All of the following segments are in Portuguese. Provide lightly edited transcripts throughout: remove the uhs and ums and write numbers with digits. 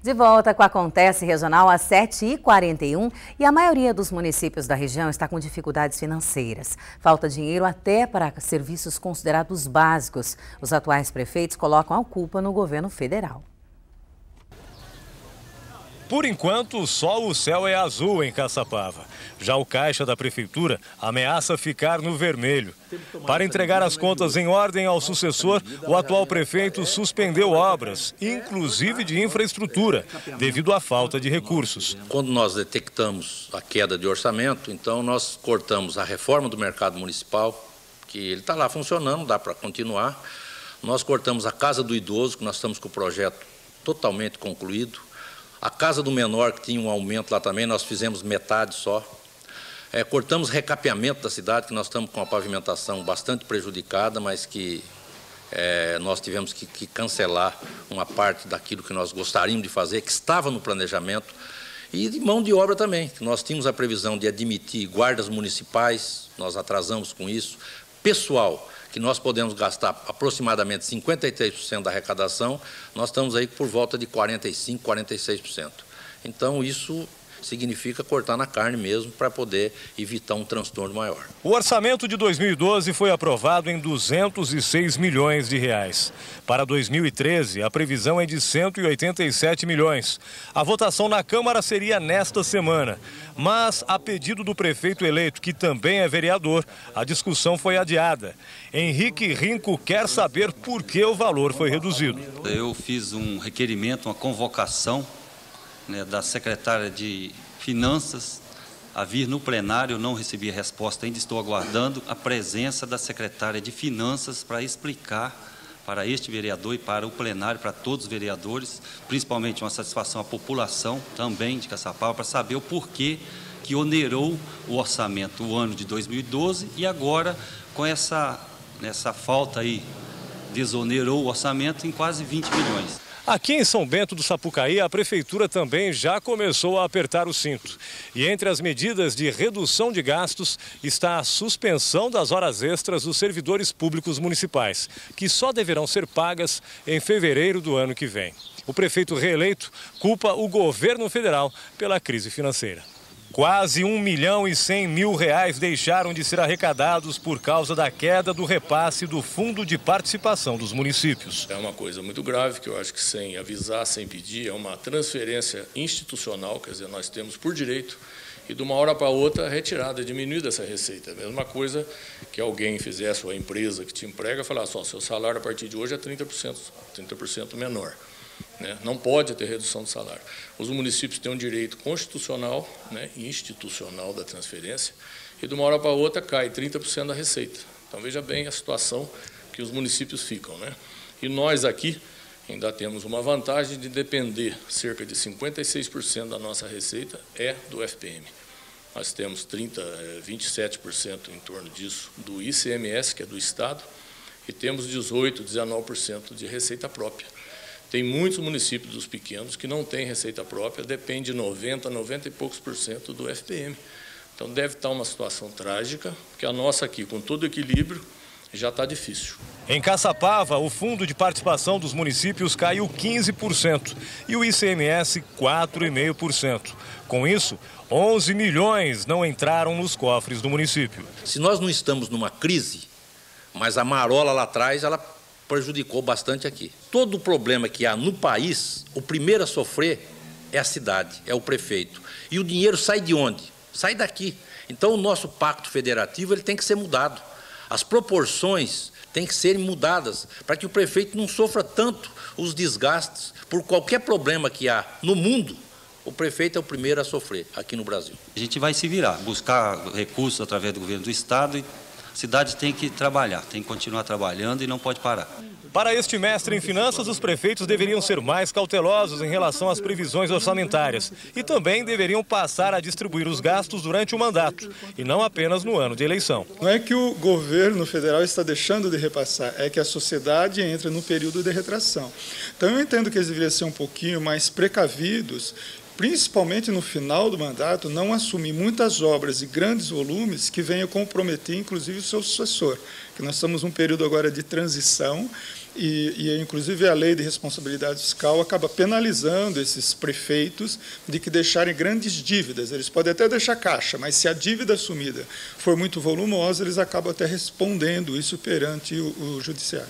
De volta com a Acontece Regional às 7h41 e a maioria dos municípios da região está com dificuldades financeiras. Falta dinheiro até para serviços considerados básicos. Os atuais prefeitos colocam a culpa no governo federal. Por enquanto, só o céu é azul em Caçapava. Já o caixa da prefeitura ameaça ficar no vermelho. Para entregar as contas em ordem ao sucessor, o atual prefeito suspendeu obras, inclusive de infraestrutura, devido à falta de recursos. Quando nós detectamos a queda de orçamento, então nós cortamos a reforma do mercado municipal, que ele está lá funcionando, dá para continuar. Nós cortamos a Casa do Idoso, que nós estamos com o projeto totalmente concluído. A Casa do Menor, que tinha um aumento lá também, nós fizemos metade só. Cortamos recapeamento da cidade, que nós estamos com a pavimentação bastante prejudicada, mas que nós tivemos que cancelar uma parte daquilo que nós gostaríamos de fazer, que estava no planejamento. E de mão de obra também. Nós tínhamos a previsão de admitir guardas municipais, nós atrasamos com isso. Pessoal, que nós podemos gastar aproximadamente 53% da arrecadação, nós estamos aí por volta de 45%, 46%. Então, isso significa cortar na carne mesmo para poder evitar um transtorno maior. O orçamento de 2012 foi aprovado em 206 milhões de reais. Para 2013, a previsão é de 187 milhões. A votação na Câmara seria nesta semana. Mas, a pedido do prefeito eleito, que também é vereador, a discussão foi adiada. Henrique Rinco quer saber por que o valor foi reduzido. Eu fiz um requerimento, uma convocação, da secretária de Finanças a vir no plenário. Eu não recebi a resposta ainda, estou aguardando a presença da secretária de Finanças para explicar para este vereador e para o plenário, para todos os vereadores, principalmente uma satisfação à população também de Caçapava, para saber o porquê que onerou o orçamento o ano de 2012 e agora, com essa falta aí, desonerou o orçamento em quase 20 milhões. Aqui em São Bento do Sapucaí, a prefeitura também já começou a apertar o cinto. E entre as medidas de redução de gastos está a suspensão das horas extras dos servidores públicos municipais, que só deverão ser pagas em fevereiro do ano que vem. O prefeito reeleito culpa o governo federal pela crise financeira. Quase 1.100.000 reais deixaram de ser arrecadados por causa da queda do repasse do Fundo de Participação dos Municípios. É uma coisa muito grave, que eu acho que sem avisar, sem pedir, é uma transferência institucional, quer dizer, nós temos por direito, e de uma hora para outra retirada, diminuída essa receita. É a mesma coisa que alguém fizesse, ou a empresa que te emprega, falar só, seu salário a partir de hoje é 30% menor. Não pode ter redução de salário. Os municípios têm um direito constitucional, e institucional da transferência, e de uma hora para outra cai 30% da receita. Então, veja bem a situação que os municípios ficam. E nós aqui ainda temos uma vantagem de depender, cerca de 56% da nossa receita é do FPM. Nós temos 27% em torno disso do ICMS, que é do Estado, e temos 18%, 19% de receita própria. Tem muitos municípios dos pequenos que não têm receita própria, depende de 90 e poucos % do FPM. Então deve estar uma situação trágica, porque a nossa aqui, com todo o equilíbrio, já está difícil. Em Caçapava, o Fundo de Participação dos Municípios caiu 15% e o ICMS 4,5%. Com isso, 11 milhões não entraram nos cofres do município. Se nós não estamos numa crise, mas a marola lá atrás, ela prejudicou bastante aqui. Todo o problema que há no país, o primeiro a sofrer é a cidade, é o prefeito. E o dinheiro sai de onde? Sai daqui. Então, o nosso pacto federativo ele tem que ser mudado. As proporções têm que serem mudadas para que o prefeito não sofra tanto os desgastes por qualquer problema que há no mundo. O prefeito é o primeiro a sofrer aqui no Brasil. A gente vai se virar, buscar recursos através do governo do Estado. A cidade tem que trabalhar, tem que continuar trabalhando e não pode parar. Para este mestre em finanças, os prefeitos deveriam ser mais cautelosos em relação às previsões orçamentárias e também deveriam passar a distribuir os gastos durante o mandato e não apenas no ano de eleição. Não é que o governo federal está deixando de repassar, é que a sociedade entra no período de retração. Então eu entendo que eles deveriam ser um pouquinho mais precavidos principalmente no final do mandato, não assumir muitas obras e grandes volumes que venham comprometer, inclusive, o seu sucessor. Que nós estamos num período agora de transição e inclusive, a lei de responsabilidade fiscal acaba penalizando esses prefeitos de que deixarem grandes dívidas. Eles podem até deixar caixa, mas se a dívida assumida for muito volumosa, eles acabam até respondendo isso perante o judiciário.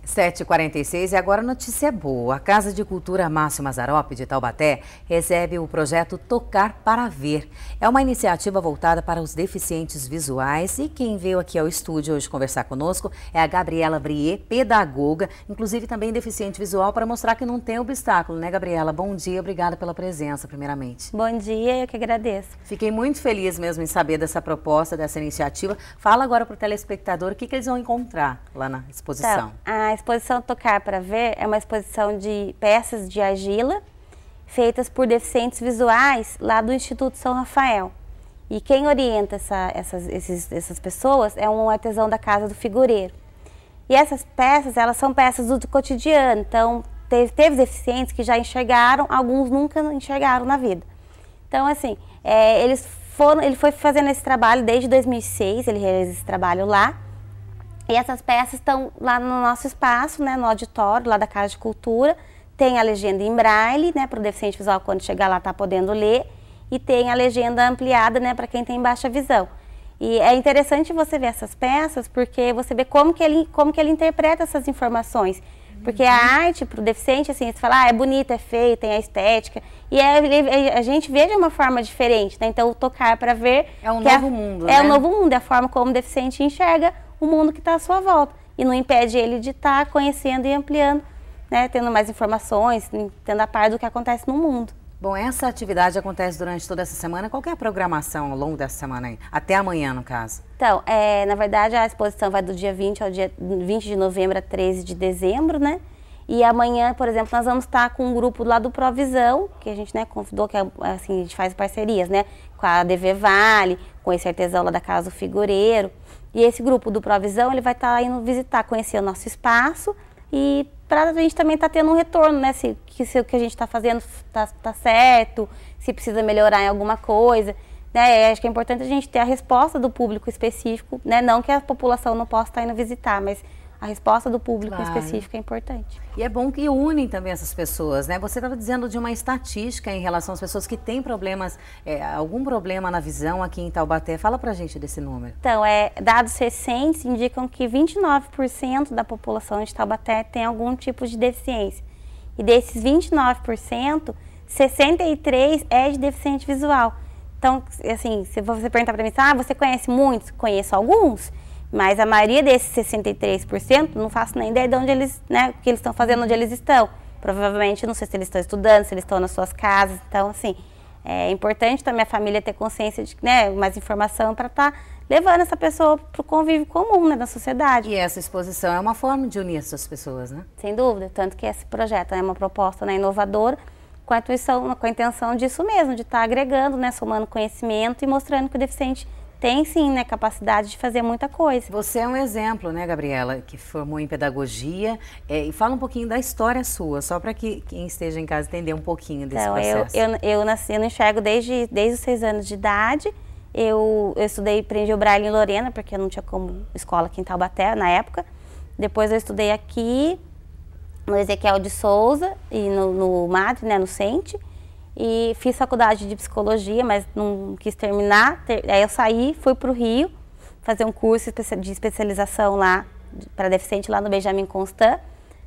7h46 e agora a notícia boa. A Casa de Cultura Márcio Mazzaropi de Taubaté recebe o projeto Tocar para Ver. É uma iniciativa voltada para os deficientes visuais e quem veio aqui ao estúdio hoje conversar conosco é a Gabriela Brier, pedagoga, inclusive também deficiente visual, para mostrar que não tem obstáculo, né, Gabriela? Bom dia, obrigada pela presença, primeiramente. Bom dia, eu que agradeço. Fiquei muito feliz mesmo em saber dessa proposta, dessa iniciativa. Fala agora para o telespectador o que eles vão encontrar lá na exposição. Então, a exposição Tocar para Ver é uma exposição de peças de argila feitas por deficientes visuais lá do Instituto São Rafael. E quem orienta essas pessoas é um artesão da Casa do Figureiro. E essas peças, elas são peças do cotidiano, então teve deficientes que já enxergaram, alguns nunca enxergaram na vida. Então, assim, ele foi fazendo esse trabalho desde 2006, ele realiza esse trabalho lá. E essas peças estão lá no nosso espaço, né, no auditório, lá da Casa de Cultura. Tem a legenda em braille, né, para o deficiente visual, quando chegar lá, tá podendo ler. E tem a legenda ampliada, né, para quem tem baixa visão. E é interessante você ver essas peças, porque você vê como que ele interpreta essas informações. Porque a arte, para o deficiente, assim, você fala, é bonita, é feia, tem a estética. E a gente vê de uma forma diferente, né? Então, o Tocar para Ver... É um novo mundo, né? É um novo mundo, é a forma como o deficiente enxerga o mundo que está à sua volta. E não impede ele de estar conhecendo e ampliando, né, tendo mais informações, tendo a par do que acontece no mundo. Bom, essa atividade acontece durante toda essa semana. Qual que é a programação ao longo dessa semana aí? Até amanhã, no caso. Então, na verdade, a exposição vai do dia 20 ao dia 20 de novembro a 13 de dezembro, né? E amanhã, por exemplo, nós vamos estar com um grupo lá do Provisão, que a gente, né, convidou, que assim, a gente faz parcerias, né, com a DV Vale, com esse artesão lá da Casa do Figureiro. E esse grupo do Provisão, ele vai estar indo visitar, conhecer o nosso espaço e para a gente também estar tendo um retorno, né, se o que a gente está fazendo tá certo, se precisa melhorar em alguma coisa. Né, acho que é importante a gente ter a resposta do público específico, né, não que a população não possa estar indo visitar, mas a resposta do público específico é importante. E é bom que unem também essas pessoas, né? Você estava dizendo de uma estatística em relação às pessoas que têm problemas, algum problema na visão aqui em Taubaté. Fala pra gente desse número. Então, dados recentes indicam que 29% da população de Taubaté tem algum tipo de deficiência. E desses 29%, 63% é de deficiente visual. Então, assim, se você perguntar para mim, você conhece muitos? Conheço alguns. Mas a maioria desses 63%, não faço nem ideia de onde eles, né, o que eles estão fazendo, onde eles estão. Provavelmente, não sei se eles estão estudando, se eles estão nas suas casas. Então, assim, é importante também a família ter consciência de, né, mais informação para estar levando essa pessoa para o convívio comum, né, da sociedade. E essa exposição é uma forma de unir essas pessoas, né? Sem dúvida, tanto que esse projeto é uma proposta, né, inovadora, com a intenção disso mesmo, de estar agregando, né, somando conhecimento e mostrando que o deficiente tem sim, né, capacidade de fazer muita coisa. Você é um exemplo, né, Gabriela, que formou em pedagogia, e fala um pouquinho da história sua, só para que quem esteja em casa entender um pouquinho desse processo. Eu não enxergo desde os 6 anos de idade. Eu estudei, aprendi o braille em Lorena, porque eu não tinha como escola aqui em Taubaté na época. Depois eu estudei aqui no Ezequiel de Souza e no Madre, né, no Sente. E fiz faculdade de psicologia, mas não quis terminar. Aí eu saí, fui para o Rio, fazer um curso de especialização lá, para deficiente, lá no Benjamin Constant.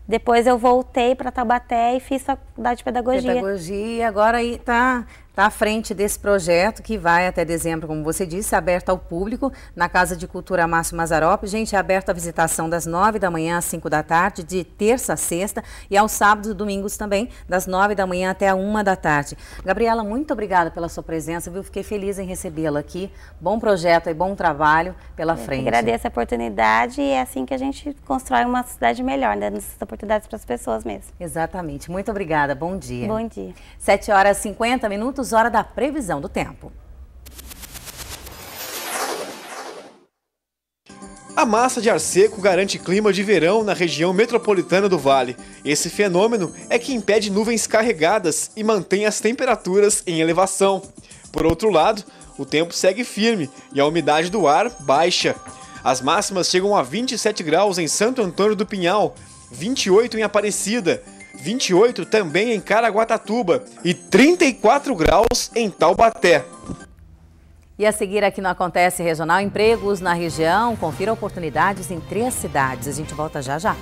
Depois eu voltei para Taubaté e fiz faculdade de pedagogia. Pedagogia, agora aí está à frente desse projeto que vai até dezembro, como você disse, aberto ao público na Casa de Cultura Márcio Mazzaropi. Gente, é aberto a visitação das 9 da manhã às 5 da tarde, de terça a sexta, e aos sábados e domingos também, das 9 da manhã até a 1 da tarde. Gabriela, muito obrigada pela sua presença, viu? Fiquei feliz em recebê-la aqui. Bom projeto e bom trabalho pela frente. Agradeço a oportunidade e é assim que a gente constrói uma cidade melhor, né? Dando essas oportunidades para as pessoas mesmo. Exatamente. Muito obrigada. Bom dia. Bom dia. 7h50, hora da previsão do tempo. A massa de ar seco garante clima de verão na região metropolitana do Vale. Esse fenômeno é que impede nuvens carregadas e mantém as temperaturas em elevação. Por outro lado, o tempo segue firme e a umidade do ar baixa. As máximas chegam a 27 graus em Santo Antônio do Pinhal, 28 em Aparecida, 28 também em Caraguatatuba e 34 graus em Taubaté. E a seguir aqui no Acontece Regional, empregos na região, confira oportunidades em 3 cidades. A gente volta já já.